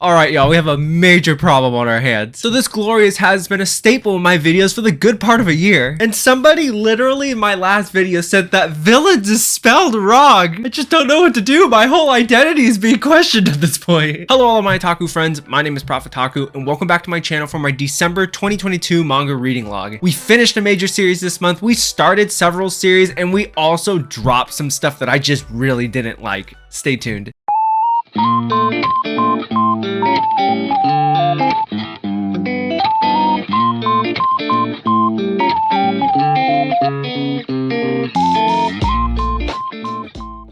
Alright y'all, we have a major problem on our hands. So this Glorious has been a staple in my videos for the good part of a year. And somebody literally in my last video said that villains is spelled wrong. I just don't know what to do. My whole identity is being questioned at this point. Hello all of my otaku friends, my name is Profitaku and welcome back to my channel for my December 2022 manga reading log. We finished a major series this month, we started several series, and we also dropped some stuff that I just really didn't like. Stay tuned.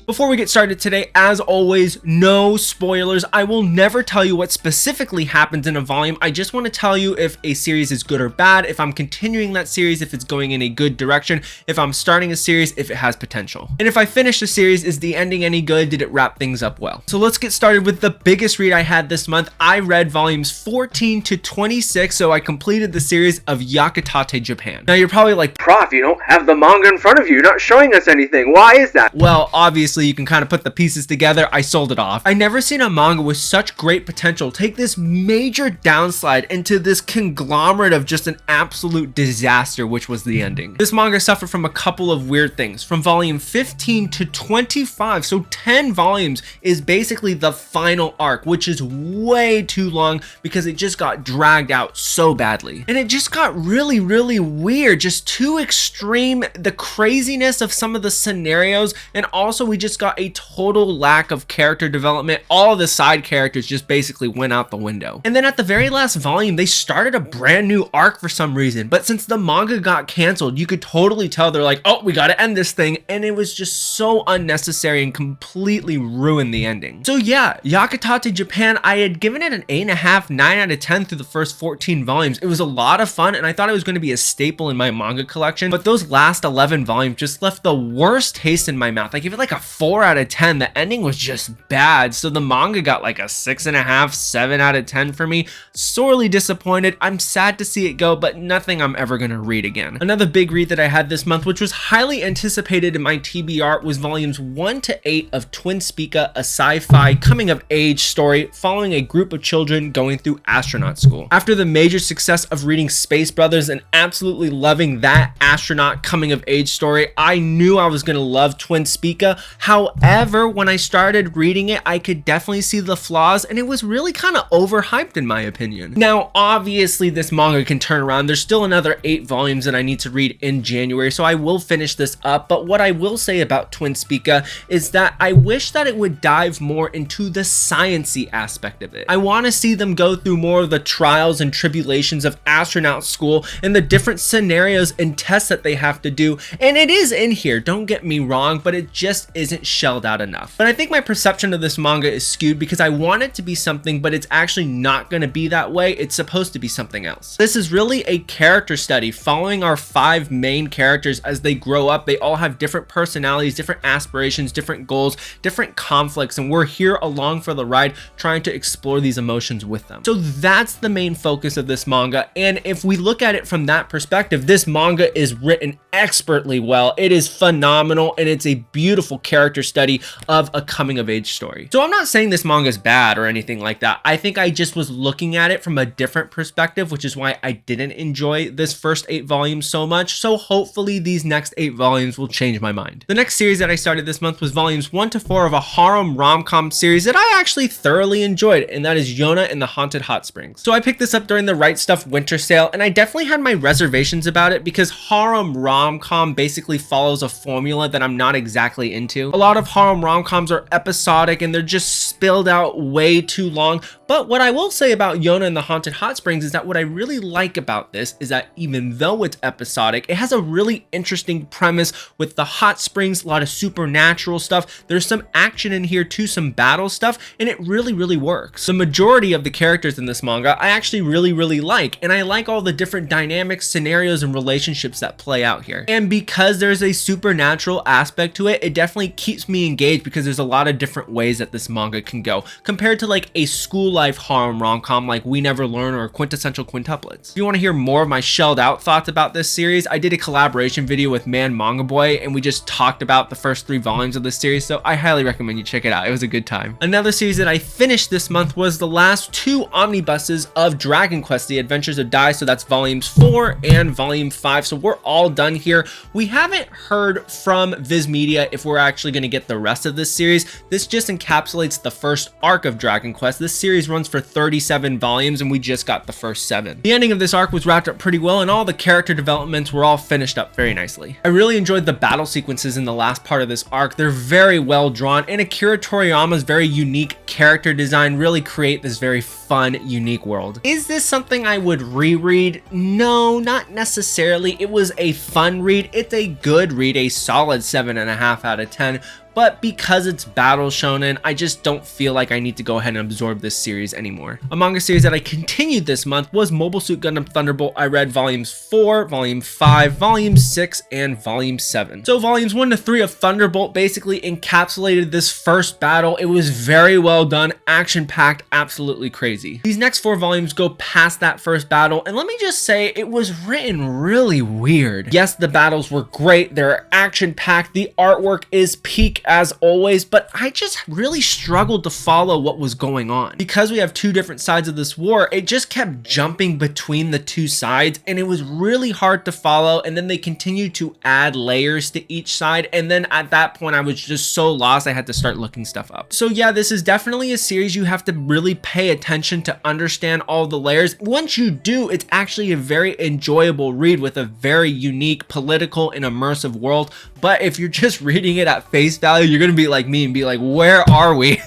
Before we get started today, as always, no spoilers. I will never tell you what specifically happens in a volume. I just want to tell you if a series is good or bad, if I'm continuing that series, if it's going in a good direction, if I'm starting a series, if it has potential. And if I finish the series, is the ending any good? Did it wrap things up well? So let's get started with the biggest read I had this month. I read volumes 14 to 26, so I completed the series of Yakutate Japan. Now you're probably like, Prof, you don't have the manga in front of you. You're not showing us anything. Why is that? Well, obviously you can kind of put the pieces together. I sold it off. I never seen a manga with such great potential take this major downslide into this conglomerate of just an absolute disaster, which was the ending. This manga suffered from a couple of weird things. From volume 15 to 25, so 10 volumes is basically the final arc, which is way too long because it just got dragged out so badly. And it just got really weird, just too extreme, the craziness of some of the scenarios, and also we just got a total lack of character development. All of the side characters just basically went out the window. And then at the very last volume, they started a brand new arc for some reason, but since the manga got canceled, you could totally tell they're like, oh, we gotta end this thing, and it was just so unnecessary and completely ruined the ending. So yeah, Yakutate Japan, I had given it an 8.5, 9 out of 10 through the first 14 volumes. It was a lot of fun, and I thought it was going to be a staple in my manga collection, but those last 11 volumes just left the worst taste in my mouth. I give it like a 4 out of 10. The ending was just bad, so the manga got like a 6.5, 7 out of 10 for me. Sorely disappointed. I'm sad to see it go, but nothing I'm ever gonna read again. Another big read that I had this month, which was highly anticipated in my TBR, was volumes 1 to 8 of Twin Speaka, a sci-fi coming of age story following a group of children going through astronaut school. After the major success of reading Space Brothers and absolutely loving that astronaut coming of age story, I knew I was gonna love Twin Speaka. However, when I started reading it, I could definitely see the flaws, and it was really kind of overhyped in my opinion. Now, obviously this manga can turn around. There's still another 8 volumes that I need to read in January, so I will finish this up. But what I will say about Twin Speaka is that I wish that it would dive more into the science-y aspect of it. I want to see them go through more of the trials and tribulations of astronaut school and the different scenarios and tests that they have to do. And it is in here, don't get me wrong, but it just isn't shelled out enough. But I think my perception of this manga is skewed because I want it to be something, but it's actually not going to be that way. It's supposed to be something else. This is really a character study following our 5 main characters as they grow up. They all have different personalities, different aspirations, different goals, different conflicts, and we're here along for the ride trying to explore these emotions with them. So that's the main focus of this manga, and if we look at it from that perspective, this manga is written expertly well. It is phenomenal, and it's a beautiful character study of a coming of age story. So I'm not saying this manga is bad or anything like that. I think I just was looking at it from a different perspective, which is why I didn't enjoy this first 8 volumes so much. So hopefully these next 8 volumes will change my mind. The next series that I started this month was volumes 1 to 4 of a harem rom-com series that I actually thoroughly enjoyed, and that is Yona and the Haunted Hot Springs. So I picked this up during the Right Stuff winter sale, and I definitely had my reservations about it because harem rom-com basically follows a formula that I'm not exactly into. A lot of harem rom-coms are episodic and they're just spilled out way too long. But what I will say about Yona and the Haunted Hot Springs is that what I really like about this is that even though it's episodic, it has a really interesting premise with the hot springs, a lot of supernatural stuff. There's some action in here too, some battle stuff, and it really works. The majority of the characters in this manga I actually really like, and I like all the different dynamics, scenarios, and relationships that play out here. And because there's a supernatural aspect to it, it definitely keeps me engaged because there's a lot of different ways that this manga can go compared to like a school life harem rom-com like We Never Learn or Quintessential Quintuplets. If you want to hear more of my shelled out thoughts about this series, I did a collaboration video with Manga Boy and we just talked about the first 3 volumes of this series, so I highly recommend you check it out. It was a good time. Another series that I finished this month was the last 2 omnibuses of Dragon Quest: The Adventures of Dai, so that's volumes 4 and volume 5. So we're all done here. We haven't heard from Viz Media if we're actually going to get the rest of this series. This just encapsulates the first arc of Dragon Quest. This series runs for 37 volumes and we just got the first 7. The ending of this arc was wrapped up pretty well and all the character developments were all finished up very nicely. I really enjoyed the battle sequences in the last part of this arc. They're very well drawn, and Akira Toriyama's very unique character design really create this very fun, unique world. Is this something I would reread? No, not necessarily. It was a fun read. It's a good read, a solid 7.5 out of 10. But because it's battle shonen, I just don't feel like I need to go ahead and absorb this series anymore. A manga series that I continued this month was Mobile Suit Gundam Thunderbolt. I read volumes 4, volume 5, volume 6, and volume 7. So volumes 1 to 3 of Thunderbolt basically encapsulated this first battle. It was very well done, action-packed, absolutely crazy. These next 4 volumes go past that first battle, and let me just say, it was written really weird. Yes, the battles were great, they're action-packed, the artwork is peak as always, but I just really struggled to follow what was going on. Because we have 2 different sides of this war, it just kept jumping between the 2 sides and it was really hard to follow, and then they continued to add layers to each side, and then at that point I was just so lost I had to start looking stuff up. So yeah, this is definitely a series you have to really pay attention to understand all the layers. Once you do, it's actually a very enjoyable read with a very unique, political, and immersive world, but if you're just reading it at face value, you're gonna be like me and be like, where are we?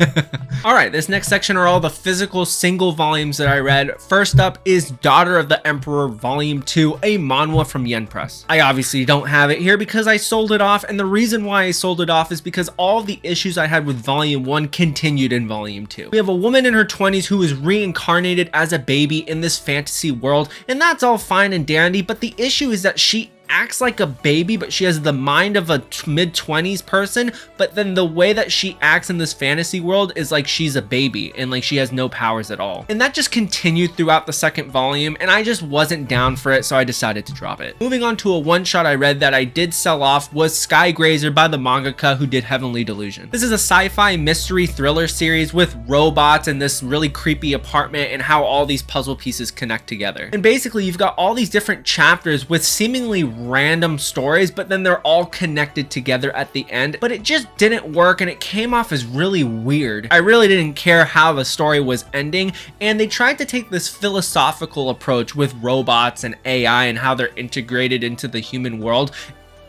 All right, this next section are all the physical single volumes that I read. First up is Daughter of the Emperor Volume 2, a manhwa from Yen Press. I obviously don't have it here because I sold it off, and the reason why I sold it off is because all of the issues I had with Volume 1 continued in Volume 2. We have a woman in her 20s who is reincarnated as a baby in this fantasy world, and that's all fine and dandy, but the issue is that she acts like a baby, but she has the mind of a mid-20s person, but then the way that she acts in this fantasy world is like she's a baby and like she has no powers at all. And that just continued throughout the second volume, and I just wasn't down for it, so I decided to drop it. Moving on to a one-shot I read that I did sell off was Sky Grazer by the mangaka who did Heavenly Delusion. This is a sci-fi mystery thriller series with robots and this really creepy apartment and how all these puzzle pieces connect together. And basically you've got all these different chapters with seemingly random stories, but then they're all connected together at the end, but it just didn't work and it came off as really weird. I really didn't care how the story was ending, and they tried to take this philosophical approach with robots and AI and how they're integrated into the human world,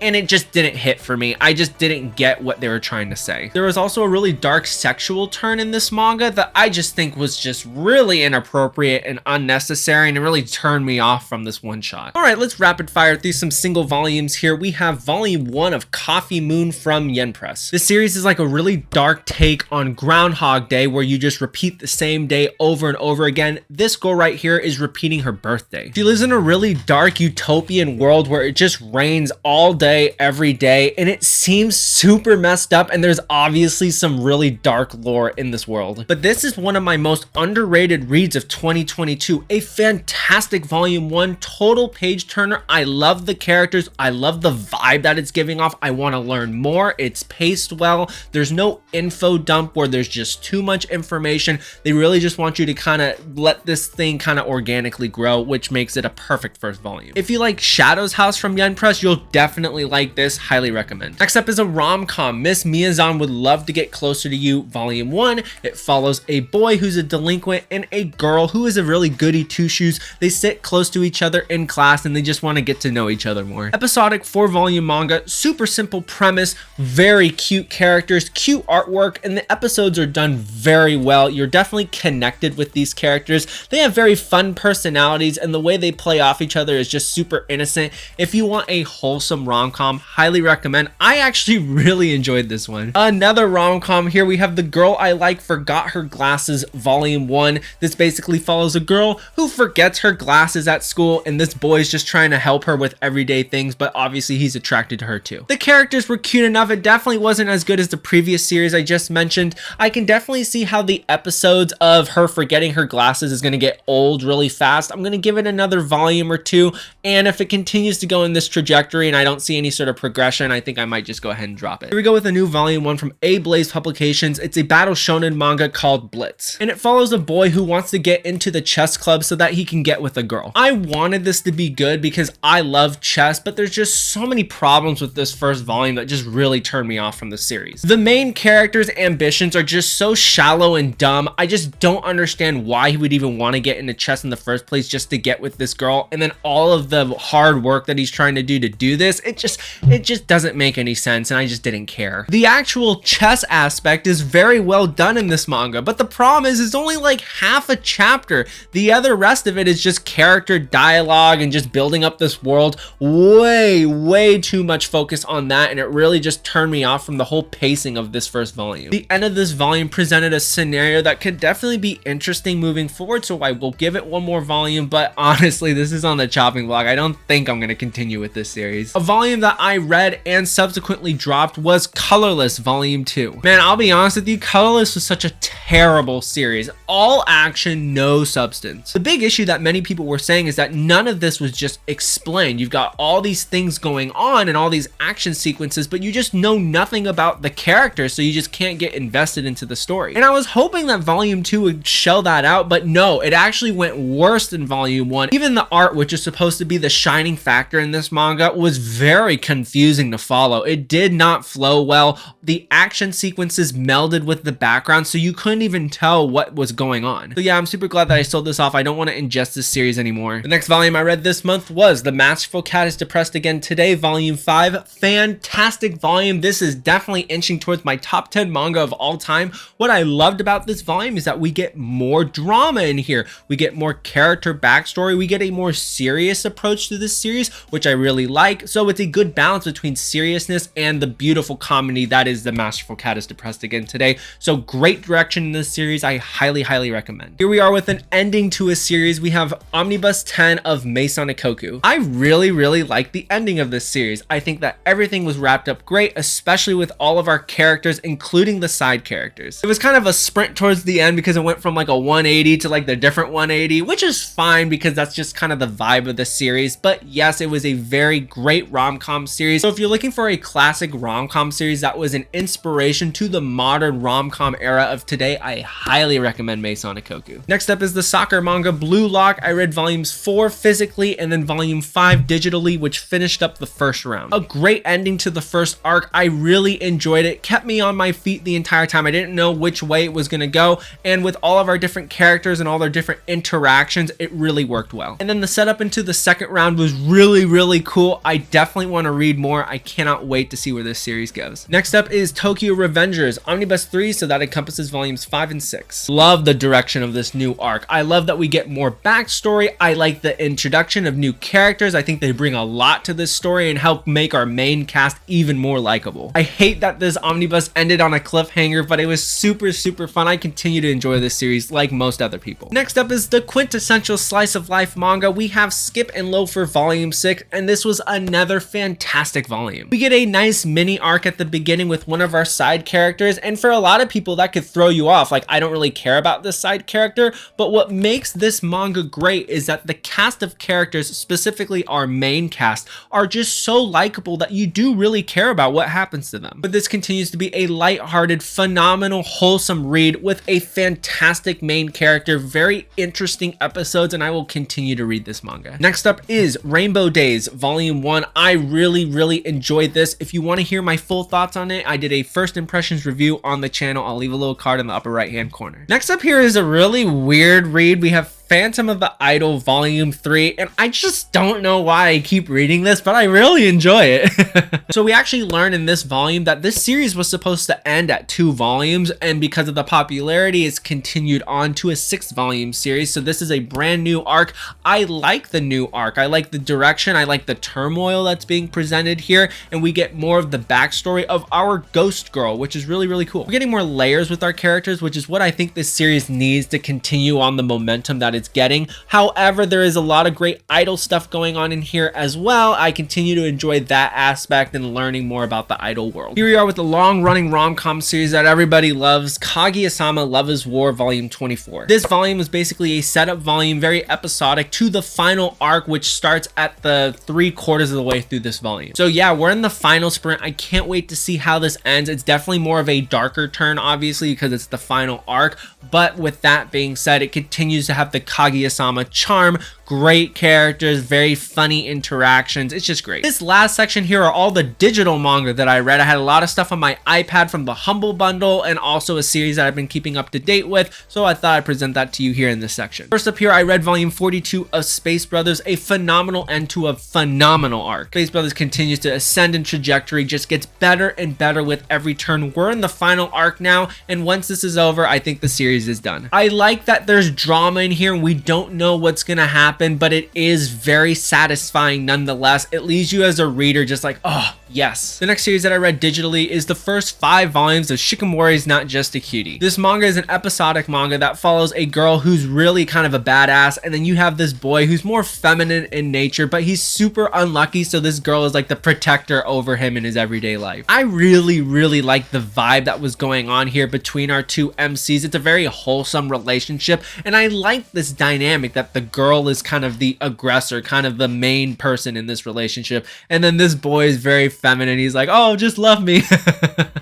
and it just didn't hit for me. I just didn't get what they were trying to say. There was also a really dark sexual turn in this manga that I just think was just really inappropriate and unnecessary, and it really turned me off from this one shot. All right, let's rapid fire through some single volumes here. We have volume 1 of Coffee Moon from Yen Press. This series is like a really dark take on Groundhog Day where you just repeat the same day over and over again. This girl right here is repeating her birthday. She lives in a really dark utopian world where it just rains all day, every day, and it seems super messed up, and there's obviously some really dark lore in this world. But this is one of my most underrated reads of 2022. A fantastic volume 1, total page turner. I love the characters. I love the vibe that it's giving off. I want to learn more. It's paced well. There's no info dump where there's just too much information. They really just want you to kind of let this thing kind of organically grow, which makes it a perfect first volume. If you like Shadow's House from Yen Press, you'll definitely like this. Highly recommend. Next up is a rom-com, Miss Miyazan Would Love to Get Closer to You, Volume 1. It follows a boy who's a delinquent and a girl who is a really goody two-shoes. They sit close to each other in class and they just want to get to know each other more. Episodic 4-volume manga, super simple premise, very cute characters, cute artwork, and the episodes are done very well. You're definitely connected with these characters. They have very fun personalities and the way they play off each other is just super innocent. If you want a wholesome rom rom-com. Highly recommend. I actually really enjoyed this one. Another rom-com here, we have The Girl I Like Forgot Her Glasses Volume 1. This basically follows a girl who forgets her glasses at school, and this boy's just trying to help her with everyday things, but obviously he's attracted to her too. The characters were cute enough. It definitely wasn't as good as the previous series I just mentioned. I can definitely see how the episodes of her forgetting her glasses is going to get old really fast. I'm going to give it another volume or two, and if it continues to go in this trajectory and I don't see any sort of progression, I think I might just go ahead and drop it. Here we go with a new volume 1 from Blaze Publications. It's a battle shonen manga called Blitz, and it follows a boy who wants to get into the chess club so that he can get with a girl. I wanted this to be good because I love chess, but there's just so many problems with this first volume that just really turned me off from the series. The main character's ambitions are just so shallow and dumb. I just don't understand why he would even want to get into chess in the first place just to get with this girl, and then all of the hard work that he's trying to do this, it just doesn't make any sense, and I just didn't care. The actual chess aspect is very well done in this manga, but the problem is it's only like half a chapter. The other rest of it is just character dialogue and just building up this world. Way too much focus on that, and it really just turned me off from the whole pacing of this first volume. The end of this volume presented a scenario that could definitely be interesting moving forward, so I will give it one more volume, but honestly, this is on the chopping block. I don't think I'm going to continue with this series. A volume that I read and subsequently dropped was Colorless Volume 2. Man, I'll be honest with you, Colorless was such a terrible series. All action, no substance. The big issue that many people were saying is that none of this was just explained. You've got all these things going on and all these action sequences, but you just know nothing about the characters, so you just can't get invested into the story. And I was hoping that Volume 2 would shell that out, but no, it actually went worse than Volume 1. Even the art, which is supposed to be the shining factor in this manga, was very confusing to follow. It did not flow well. The action sequences melded with the background, so you couldn't even tell what was going on. So yeah, I'm super glad that I sold this off. I don't want to ingest this series anymore. The next volume I read this month was The Masterful Cat is Depressed Again Today, Volume 5. Fantastic volume. This is definitely inching towards my top 10 manga of all time. What I loved about this volume is that we get more drama in here. We get more character backstory. We get a more serious approach to this series, which I really like. So it's a good balance between seriousness and the beautiful comedy that is The Masterful Cat is Depressed Again Today. So great direction in this series. I highly recommend. Here we are with an ending to a series. We have Omnibus 10 of Maison Ikoku. I really like the ending of this series. I think that everything was wrapped up great, especially with all of our characters, including the side characters. It was kind of a sprint towards the end because it went from like a 180 to like the different 180, which is fine because that's just kind of the vibe of the series. But yes, it was a very great rom-com series. So if you're looking for a classic rom-com series that was an inspiration to the modern rom-com era of today, I highly recommend Maison Ikoku. Next up is the soccer manga Blue Lock. I read volumes 4 physically and then volume 5 digitally, which finished up the first round. A great ending to the first arc. I really enjoyed it. Kept me on my feet the entire time. I didn't know which way it was going to go, and with all of our different characters and all their different interactions, it really worked well. And then the setup into the second round was really cool. I definitely want to read more. I cannot wait to see where this series goes. Next up is Tokyo Revengers Omnibus 3, so that encompasses volumes 5 and 6. Love the direction of this new arc. I love that we get more backstory. I like the introduction of new characters. I think they bring a lot to this story and help make our main cast even more likable. I hate that this omnibus ended on a cliffhanger, but it was super fun. I continue to enjoy this series like most other people. Next up is the quintessential slice of life manga. We have Skip and Loafer volume 6, and this was another fantastic volume. We get a nice mini arc at the beginning with one of our side characters, and for a lot of people that could throw you off. Like, I don't really care about this side character, but what makes this manga great is that the cast of characters, specifically our main cast, are just so likable that you do really care about what happens to them. But this continues to be a lighthearted, phenomenal, wholesome read with a fantastic main character, very interesting episodes, and I will continue to read this manga. Next up is Rainbow Days Volume 1. I really enjoyed this. If you want to hear my full thoughts on it, I did a first impressions review on the channel. I'll leave a little card in the upper right hand corner. Next up here is a really weird read. We have Phantom of the Idol Volume 3, and I just don't know why I keep reading this, but I really enjoy it. So we actually learn in this volume that this series was supposed to end at 2 volumes, and because of the popularity, it's continued on to a 6-volume series. So this is a brand new arc. I like the new arc. I like the direction. I like the turmoil that's being presented here, and we get more of the backstory of our ghost girl, which is really, really cool. We're getting more layers with our characters, which is what I think this series needs to continue on the momentum that it's getting. However, there is a lot of great idol stuff going on in here as well. I continue to enjoy that aspect and learning more about the idol world. Here we are with the long-running rom-com series that everybody loves, Kaguya-Sama Love is War Volume 24. This volume is basically a setup volume, very episodic, to the final arc, which starts at the 3/4 of the way through this volume. So yeah, we're in the final sprint. I can't wait to see how this ends. It's definitely more of a darker turn, obviously, because it's the final arc. But with that being said, it continues to have the Kaguya-Sama charm, great characters, very funny interactions. It's just great. This last section here are all the digital manga that I read. I had a lot of stuff on my iPad from the Humble Bundle and also a series that I've been keeping up to date with, so I thought I'd present that to you here in this section. First up here, I read volume 42 of Space Brothers, a phenomenal end to a phenomenal arc. Space Brothers continues to ascend in trajectory, just gets better and better with every turn. We're in the final arc now, and once this is over, I think the series is done. I like that there's drama in here and we don't know what's gonna happen, but it is very satisfying nonetheless. It leaves you as a reader just like, oh, yes. The next series that I read digitally is the first 5 volumes of Shikamori's Not Just a Cutie. This manga is an episodic manga that follows a girl who's really kind of a badass, and then you have this boy who's more feminine in nature, but he's super unlucky, so this girl is like the protector over him in his everyday life. I really, really like the vibe that was going on here between our two MCs. It's a very wholesome relationship, and I like this dynamic that the girl is kind of the aggressor, kind of the main person in this relationship, and then this boy is very feminine. He's like, oh, just love me.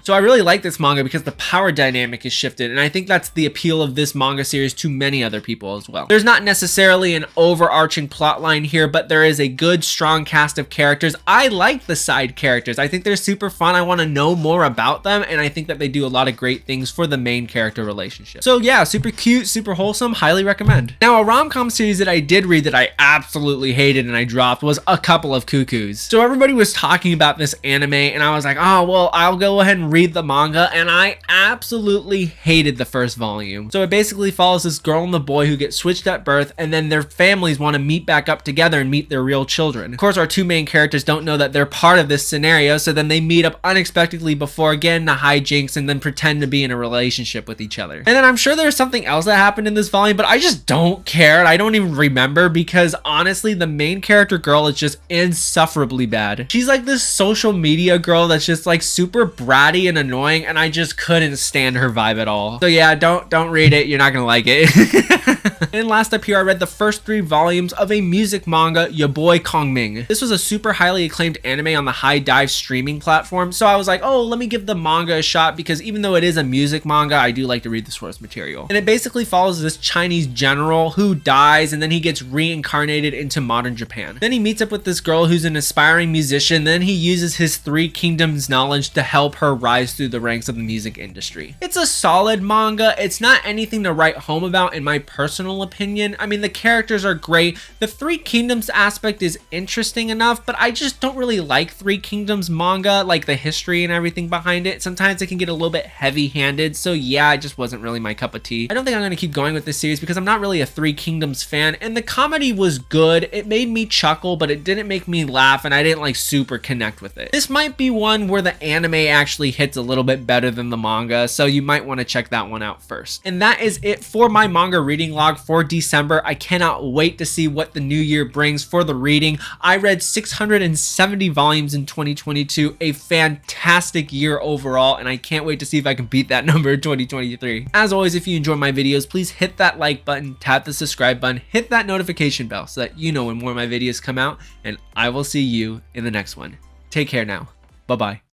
So I really like this manga because the power dynamic is shifted, and I think that's the appeal of this manga series to many other people as well. There's not necessarily an overarching plot line here, but there is a good, strong cast of characters. I like the side characters. I think they're super fun. I want to know more about them, and I think that they do a lot of great things for the main character relationship. So yeah, super cute, super wholesome, highly recommend. Now, a rom-com series that I did read that I absolutely hated and I dropped was A Couple of Cuckoos. So everybody was talking about this anime, and I was like, oh, well, I'll go ahead and read the manga, and I absolutely hated the first volume. So it basically follows this girl and the boy who get switched at birth, and then their families want to meet back up together and meet their real children. Of course, our two main characters don't know that they're part of this scenario, so then they meet up unexpectedly before getting the hijinks and then pretend to be in a relationship with each other. And then I'm sure there's something else that happened in this volume, but I just don't care, and I don't even remember, because honestly, the main character girl is just insufferably bad. She's like this social media girl that's just like super bratty and annoying, and I just couldn't stand her vibe at all. So yeah, don't read it. You're not gonna like it. And last up here, I read the first 3 volumes of a music manga, Ya Boy Kongming. This was a super highly acclaimed anime on the High Dive streaming platform, so I was like, oh, let me give the manga a shot, because even though it is a music manga, I do like to read the source material. And it basically follows this Chinese general who dies, and then he gets reincarnated into modern Japan. Then he meets up with this girl who's an aspiring musician, then he uses his 3 kingdoms knowledge to help her rise through the ranks of the music industry. It's a solid manga. It's not anything to write home about in my personal opinion. I mean, the characters are great. The 3 kingdoms aspect is interesting enough, but I just don't really like 3 kingdoms manga, like the history and everything behind it. Sometimes it can get a little bit heavy-handed, so yeah, it just wasn't really my cup of tea. I don't think I'm going to keep going with this series because I'm not really a 3 kingdoms fan, and the comedy was good. It made me chuckle, but it didn't make me laugh, and I didn't like super connect with it. This might be one where the anime actually hits a little bit better than the manga, so you might want to check that one out first. And that is it for my manga reading log for December. I cannot wait to see what the new year brings for the reading. I read 670 volumes in 2022, a fantastic year overall, and I can't wait to see if I can beat that number in 2023. As always, if you enjoy my videos, please hit that like button, tap the subscribe button, hit that notification bell so that you know when more of my videos come out, and I will see you in the next one. Take care now. Bye-bye.